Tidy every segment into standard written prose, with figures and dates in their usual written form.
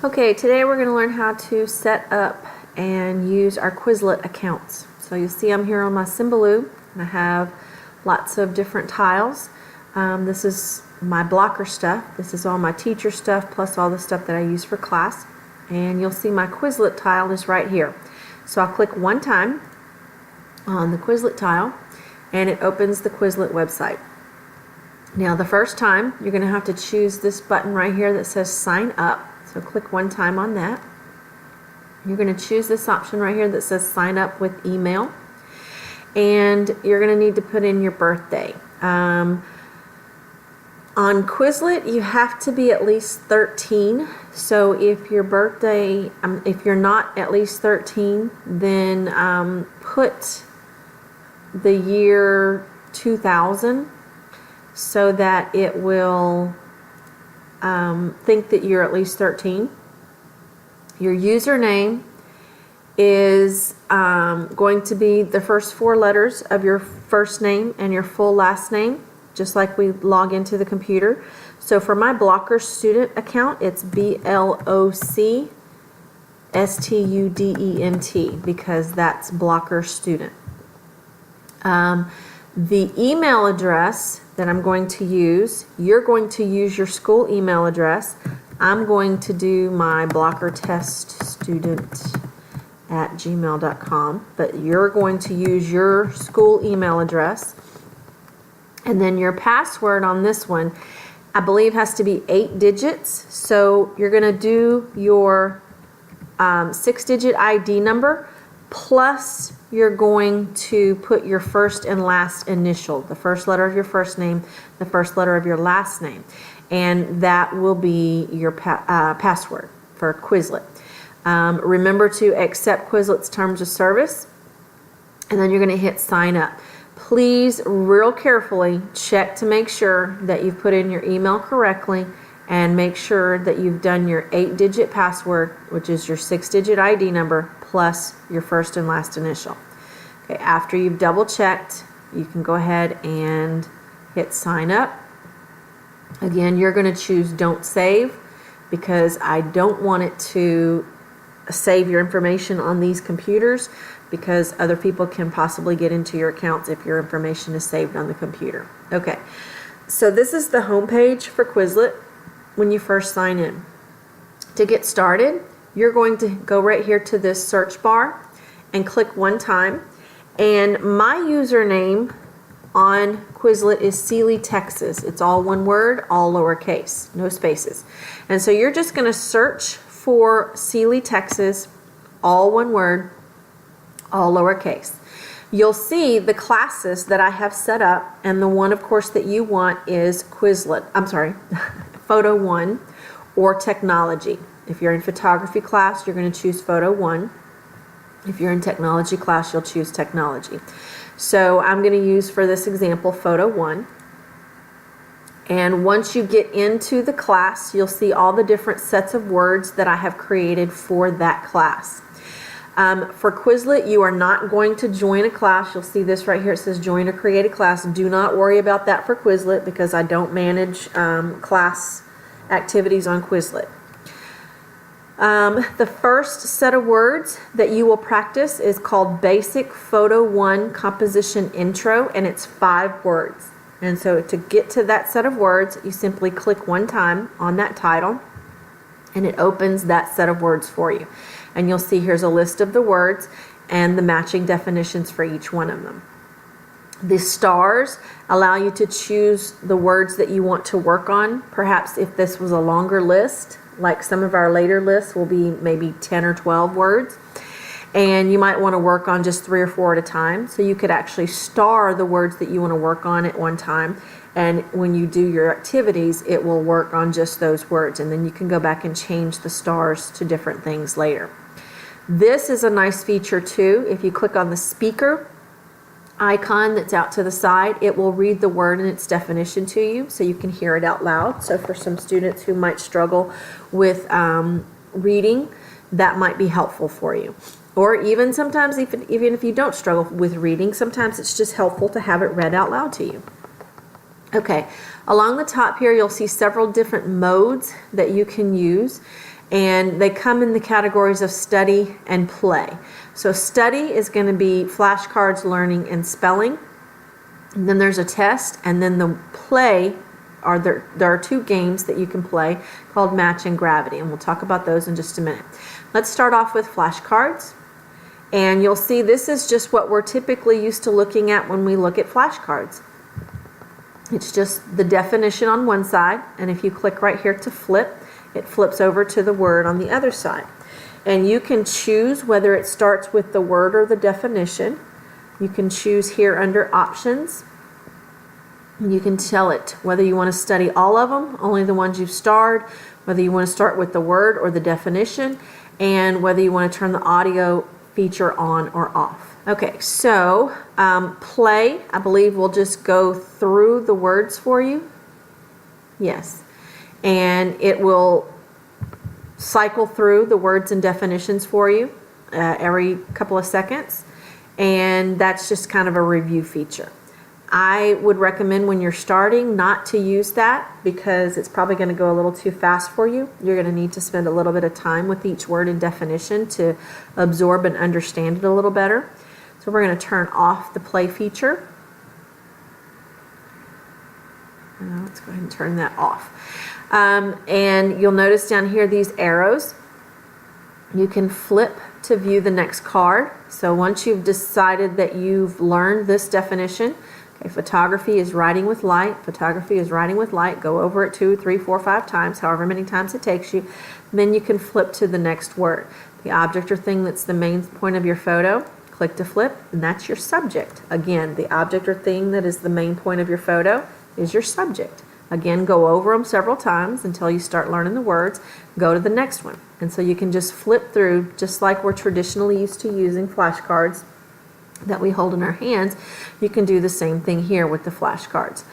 Okay, today we're going to learn how to set up and use our Quizlet accounts. So you see I'm here on my Symbaloo, and I have lots of different tiles. This is my blocker stuff. This is all my teacher stuff plus all the stuff that I use for class. And you'll see my Quizlet tile is right here. So I'll click one time on the Quizlet tile and it opens the Quizlet website. Now the first time you're going to have to choose this button right here that says sign up. So click one time on that. You're going to choose this option right here that says sign up with email. And you're going to need to put in your birthday. On Quizlet, you have to be at least 13. So if your birthday, if you're not at least 13, then put the year 2000 so that it will think that you're at least 13. Your username is going to be the first four letters of your first name and your full last name, just like we log into the computer. So for my Blocker student account, it's BLOCSTUDENT because that's Blocker student. The email address that I'm going to use, you're going to use your school email address. I'm going to do my blockerteststudent@gmail.com, but you're going to use your school email address. And then your password on this one, I believe, has to be 8 digits. So you're going to do your 6-digit ID number, plus you're going to put your first and last initial, the first letter of your first name, the first letter of your last name. And that will be your password for Quizlet. Remember to accept Quizlet's terms of service, and then you're going to hit sign up. Please, real carefully, check to make sure that you've put in your email correctly, and make sure that you've done your 8-digit password, which is your 6-digit ID number, plus your first and last initial. Okay, after you've double checked, you can go ahead and hit sign up. Again, you're going to choose don't save because I don't want it to save your information on these computers, because other people can possibly get into your accounts if your information is saved on the computer. Okay, so this is the home page for Quizlet when you first sign in. To get started, you're going to go right here to this search bar and click one time. And my username on Quizlet is Sealy, Texas. It's all one word, all lowercase, no spaces. And so you're just going to search for Sealy, Texas, all one word, all lowercase. You'll see the classes that I have set up, and the one, of course, that you want is Quizlet. I'm sorry, Photo 1 or Technology. If you're in photography class, you're going to choose Photo 1. If you're in technology class, you'll choose Technology. So I'm going to use, for this example, Photo 1. And once you get into the class, you'll see all the different sets of words that I have created for that class. For Quizlet, you are not going to join a class. You'll see this right here. It says join or create a class. Do not worry about that for Quizlet because I don't manage class activities on Quizlet. The first set of words that you will practice is called Basic Photo 1 Composition Intro, and it's 5 words. And so to get to that set of words, you simply click one time on that title, and it opens that set of words for you. And you'll see here's a list of the words and the matching definitions for each one of them. The stars allow you to choose the words that you want to work on. Perhaps if this was a longer list, like some of our later lists will be maybe 10 or 12 words, and you might want to work on just 3 or 4 at a time. So you could actually star the words that you want to work on at one time, and when you do your activities, it will work on just those words, and then you can go back and change the stars to different things later. This is a nice feature too. If you click on the speaker icon that's out to the side, it will read the word and its definition to you so you can hear it out loud. So for some students who might struggle with reading, that might be helpful for you. Or even sometimes, even if you don't struggle with reading, sometimes it's just helpful to have it read out loud to you. Okay, along the top here you'll see several different modes that you can use. And they come in the categories of study and play. So study is going to be flashcards, learning, and spelling. And then there's a test, and then the play there are 2 games that you can play called Match and Gravity, and we'll talk about those in just a minute. Let's start off with flashcards. And you'll see this is just what we're typically used to looking at when we look at flashcards. It's just the definition on one side, and if you click right here to flip, it flips over to the word on the other side. And you can choose whether it starts with the word or the definition. You can choose here under options. You can tell it whether you want to study all of them, only the ones you've starred, whether you want to start with the word or the definition, and whether you want to turn the audio feature on or off. Okay, so play, I believe we'll just go through the words for you. Yes. And it will cycle through the words and definitions for you every couple of seconds. And that's just kind of a review feature. I would recommend when you're starting not to use that because it's probably going to go a little too fast for you. You're going to need to spend a little bit of time with each word and definition to absorb and understand it a little better. So we're going to turn off the play feature. Let's go ahead and turn that off. And you'll notice down here these arrows. You can flip to view the next card. So once you've decided that you've learned this definition, okay, photography is writing with light. Photography is writing with light. Go over it 2, 3, 4, 5 times, however many times it takes you. Then you can flip to the next word. The object or thing that's the main point of your photo, click to flip, and that's your subject. Again, the object or thing that is the main point of your photo is your subject. Again, go over them several times until you start learning the words. Go to the next one. And so you can just flip through, just like we're traditionally used to using flashcards that we hold in our hands. You can do the same thing here with the flashcards.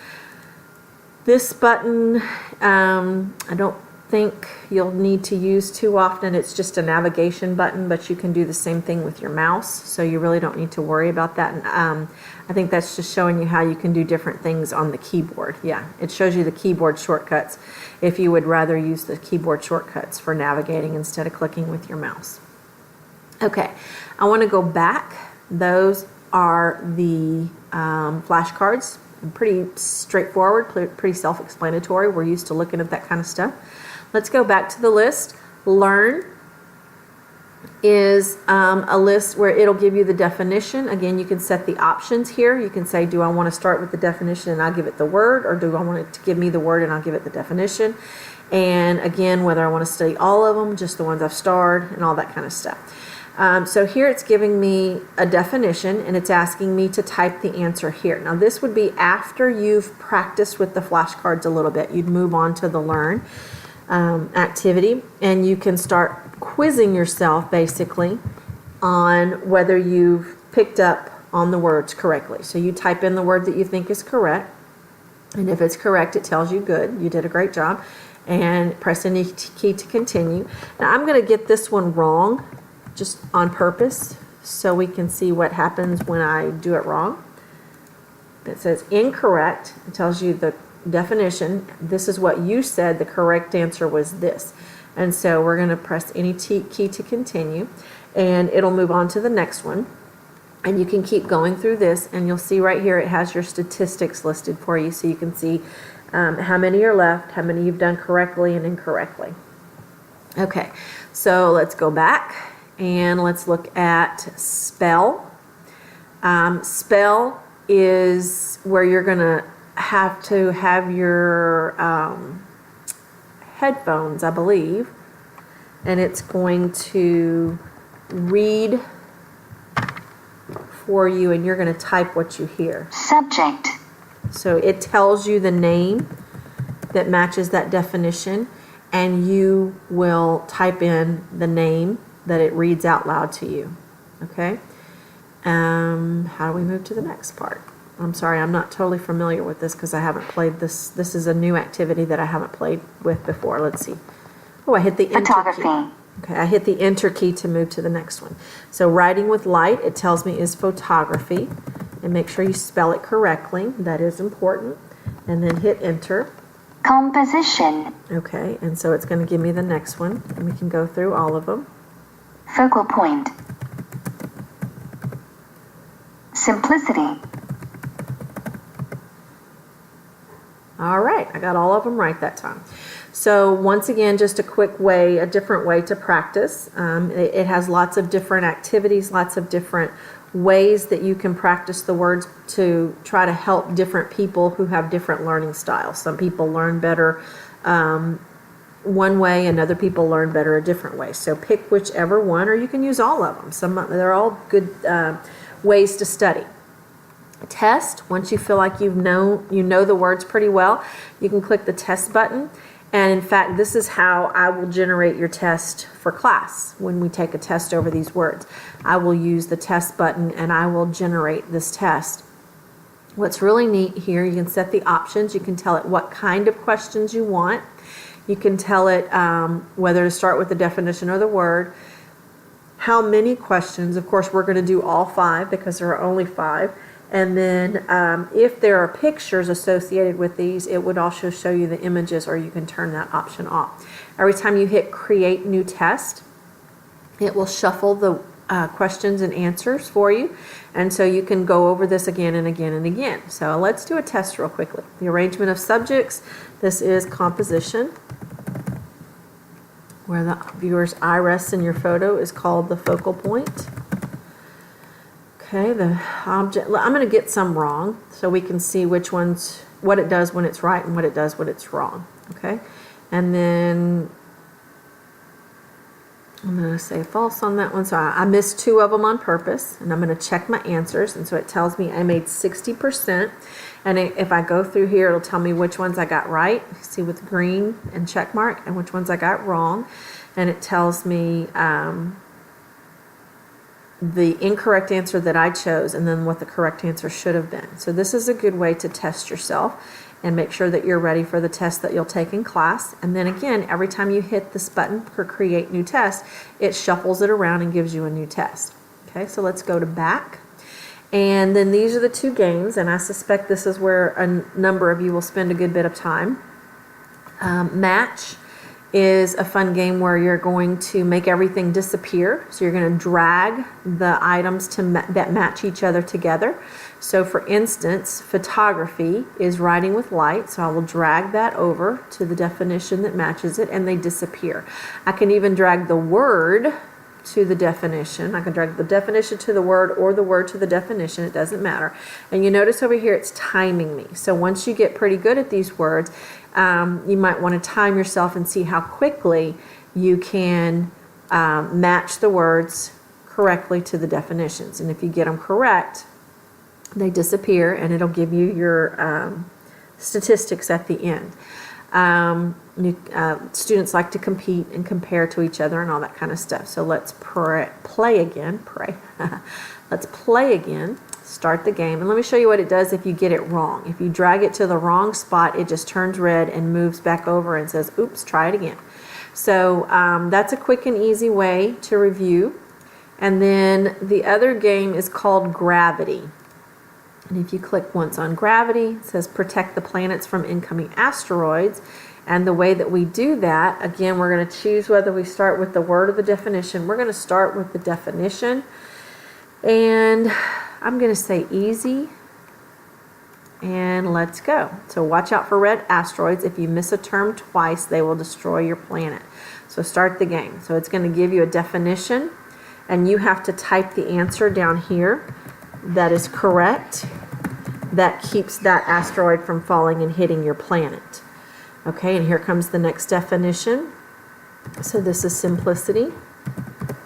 This button, I don't think you'll need to use too often. It's just a navigation button, but you can do the same thing with your mouse, so you really don't need to worry about that. And I think that's just showing you how you can do different things on the keyboard. Yeah, it shows you the keyboard shortcuts if you would rather use the keyboard shortcuts for navigating instead of clicking with your mouse. Okay, I want to go back. Those are the flashcards. Pretty straightforward, pretty self-explanatory. We're used to looking at that kind of stuff. Let's go back to the list. Learn is a list where it'll give you the definition. Again, you can set the options here. You can say, do I want to start with the definition and I'll give it the word, or do I want it to give me the word and I'll give it the definition? And again, whether I want to study all of them, just the ones I've starred, and all that kind of stuff. So here it's giving me a definition and it's asking me to type the answer here. Now this would be after you've practiced with the flashcards a little bit. You'd move on to the learn activity, and you can start quizzing yourself basically on whether you've picked up on the words correctly. So you type in the word that you think is correct, and if it's correct it tells you good, you did a great job, and press any key to continue. Now I'm going to get this one wrong just on purpose so we can see what happens when I do it wrong. It says incorrect. It tells you the definition. This is what you said. The correct answer was this. And so we're going to press any key to continue, and it'll move on to the next one. And you can keep going through this, and you'll see right here it has your statistics listed for you, so you can see how many are left, how many you've done correctly and incorrectly. Okay, so let's go back. And let's look at spell. Spell is where you're going to have your headphones, I believe, and it's going to read for you, and you're going to type what you hear. Subject. So it tells you the name that matches that definition, and you will type in the name that it reads out loud to you. Okay? How do we move to the next part? I'm sorry, I'm not totally familiar with this because I haven't played this. This is a new activity that I haven't played with before. Let's see. Oh, I hit the enter key. Okay, I hit the enter key to move to the next one. So writing with light, it tells me is photography. And make sure you spell it correctly. That is important. And then hit enter. Composition. Okay, and so it's going to give me the next one, and we can go through all of them. Focal point. Simplicity. All right, I got all of them right that time. So once again, just a quick way, a different way to practice. It has lots of different activities, lots of different ways that you can practice the words to try to help different people who have different learning styles. Some people learn better one way and other people learn better a different way. So pick whichever one, or you can use all of them. They're all good ways to study. Test, once you feel like you know the words pretty well, you can click the test button. And in fact, this is how I will generate your test for class. When we take a test over these words, I will use the test button and I will generate this test. What's really neat here, you can set the options. You can tell it what kind of questions you want. You can tell it whether to start with the definition or the word. How many questions? Of course, we're going to do all 5 because there are only 5. And then if there are pictures associated with these, it would also show you the images, or you can turn that option off. Every time you hit create new test, it will shuffle the questions and answers for you. And so you can go over this again and again and again. So let's do a test real quickly. The arrangement of subjects. This is composition. Where the viewer's eye rests in your photo is called the focal point. Okay, the object, I'm going to get some wrong so we can see which ones, what it does when it's right and what it does when it's wrong. Okay, and then I'm going to say false on that one. So I missed 2 of them on purpose, and I'm going to check my answers. And so it tells me I made 60%. And if I go through here, it'll tell me which ones I got right. See, with green and check mark, and which ones I got wrong. And it tells me the incorrect answer that I chose and then what the correct answer should have been. So this is a good way to test yourself and make sure that you're ready for the test that you'll take in class. And then again, every time you hit this button for create new test, it shuffles it around and gives you a new test. Okay, so let's go to back. And then these are the 2 games, and I suspect this is where a number of you will spend a good bit of time. Match is a fun game where you're going to make everything disappear. So you're going to drag the items that match each other together. So for instance, photography is writing with light. So I will drag that over to the definition that matches it, and they disappear. I can even drag the word to the definition. I can drag the definition to the word or the word to the definition. It doesn't matter. And you notice over here it's timing me. So once you get pretty good at these words, you might want to time yourself and see how quickly you can match the words correctly to the definitions. And if you get them correct, they disappear and it'll give you your statistics at the end. Students like to compete and compare to each other and all that kind of stuff. So let's play again. Let's play again. Start the game. And let me show you what it does if you get it wrong. If you drag it to the wrong spot, it just turns red and moves back over and says, oops, try it again. So that's a quick and easy way to review. And then the other game is called Gravity. And if you click once on Gravity, it says protect the planets from incoming asteroids. And the way that we do that, again, we're going to choose whether we start with the word or the definition. We're going to start with the definition. And I'm going to say easy. And let's go. So watch out for red asteroids. If you miss a term twice, they will destroy your planet. So start the game. So it's going to give you a definition. And you have to type the answer down here that is correct, that keeps that asteroid from falling and hitting your planet. Okay, and here comes the next definition. So this is simplicity,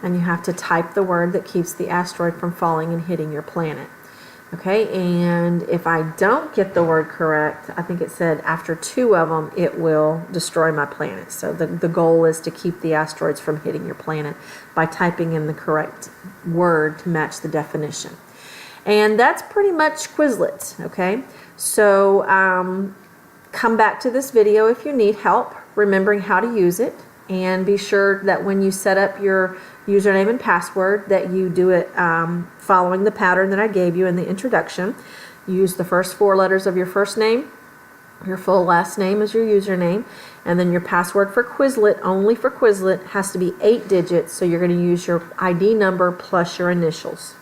and you have to type the word that keeps the asteroid from falling and hitting your planet. Okay, and if I don't get the word correct, I think it said after 2 of them, it will destroy my planet. So the goal is to keep the asteroids from hitting your planet by typing in the correct word to match the definition. And that's pretty much Quizlet, okay? So come back to this video if you need help remembering how to use it, and be sure that when you set up your username and password that you do it following the pattern that I gave you in the introduction. Use the first 4 letters of your first name, Your full last name is your username. And then your password for Quizlet, only for Quizlet, has to be 8 digits. So you're going to use your ID number plus your initials.